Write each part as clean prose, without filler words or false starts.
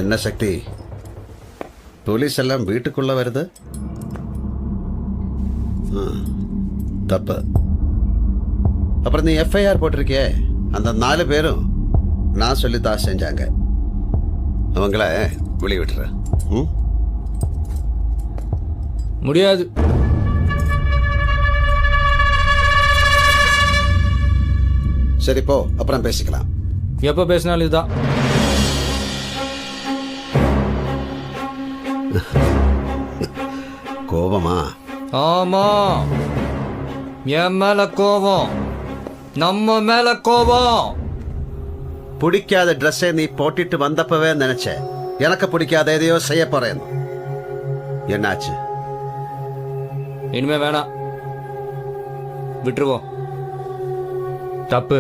என்ன சக்தி, போலீஸ் எல்லாம் வீட்டுக்குள்ள வருது? தப்பு. அப்புறம் நீ எஃப்ஐஆர் போட்டிருக்கியே, அந்த 4 பேரும் நான் சொல்லித்தான் செஞ்சாங்க. அவங்கள வெளியே விட்டுற. முடியாது. சரி போ, அப்புறம் பேசிக்கலாம். எப்ப பேசினாலும் இதுதான். கோபமா? ஆமா, என் மேல கோபம், நம்ம மேல கோபம். பிடிக்காத ட்ரெஸ்ஸை நீ போட்டுட்டு வந்தப்பவே நினைச்ச எனக்கு பிடிக்காத எதையோ செய்ய போறேன். என்னாச்சு? இனிமே வேணாம், விட்டுருவோம். தப்பு.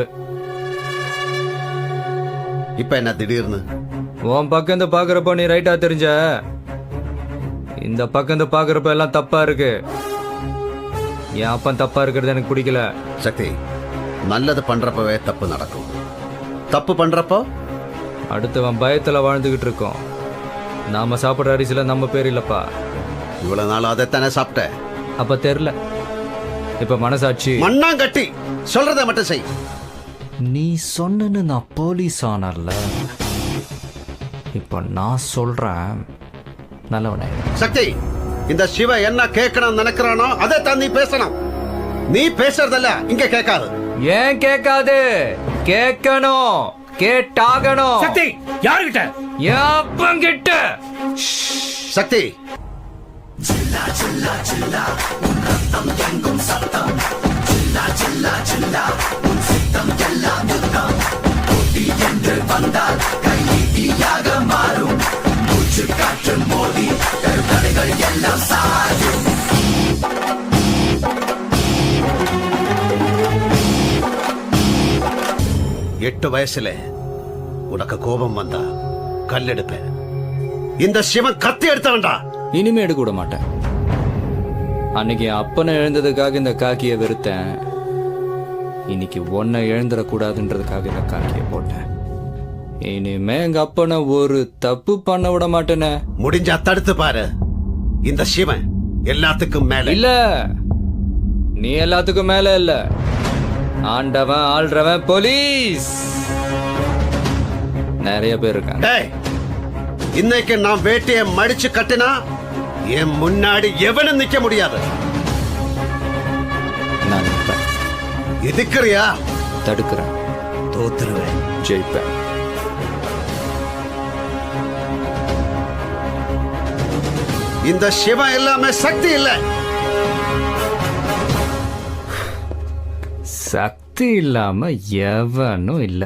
இப்ப என்ன திடீர்னு? உன் பக்கம் இந்த பாக்குறப்ப நீ ரைட்டா தெரிஞ்ச, இந்த பக்கம் இந்த பாக்குறப்ப எல்லாம் தப்பா இருக்கு. என் அப்பன் தப்பா இருக்கிறது எனக்கு பிடிக்கல. சக்தி, நல்லது பண்றப்பவே தப்பு நடக்கும். தப்பு பண்றப்போ அடுத்தவன் பயத்துல வாழ்ந்துகிட்டு இருக்கோம். நாம சாப்பிடுற அரிசியில நம்ம பேர் இல்லப்பா. இவ்வளவு நாள் அதைத்தானே சாப்பிட்ட. அப்ப தெரியல, இப்ப மனசாட்சி. மண்ணாங்கட்டி, சொல்றத மட்டும் செய். நீ சொன்னு நான் போலீஸ் ஆனர்ல, இப்ப நான் சொல்றேன் நல்லவனே. சக்தி, இந்த சிவ என்ன கேட்கணும் நினைக்கிறானோ அதை தான் நீ பேசணும். நீ பேசுறதல்ல இங்க கேட்காது. ஏன் கேட்காது? கேட்கணும், கேட்டாகணும். சக்தி, யாருகிட்ட? என் அப்பங்கிட்ட. சக்தி, எட்டு வயசுல உனக்கு கோபம் வந்தா கல் எடுப்பேன். இந்த சிவன் கத்தி எடுத்தவன்டா. இனிமே எடுக்க விட மாட்டேன். அன்னைக்கு என் அப்பனை எழுந்ததுக்காக இந்த காக்கிய வெறுத்தேன். இன்னைக்கு ஒன்னை எழுந்துடக்கூடாதுன்றதுக்காக இந்த காக்கிய போட்டேன். இனிமே எங்க அப்பனை ஒரு தப்பு பண்ண விட மாட்டேனே. முடிஞ்சா தடுத்து பாரு. இந்த சிவன் எல்லாத்துக்கும் மேல இல்ல. நீ எல்லாத்துக்கும் மேல இல்ல. ஆண்டவன் ஆள்றவன் போலீஸ் நிறைய பேர் இருக்காங்க. இன்னைக்கு நான் வேட்டையை மடிச்சு கட்டினா என் முன்னாடி எவனும் நிக்க முடியாது. நான் நிற்பேன். எதுக்குறியா? தடுக்கிறேன். தோத்துருவேன், ஜெயிப்பேன். இந்த சிவன் எல்லாமே சக்தி இல்ல. சக்தி இல்லாம எவனும் இல்ல.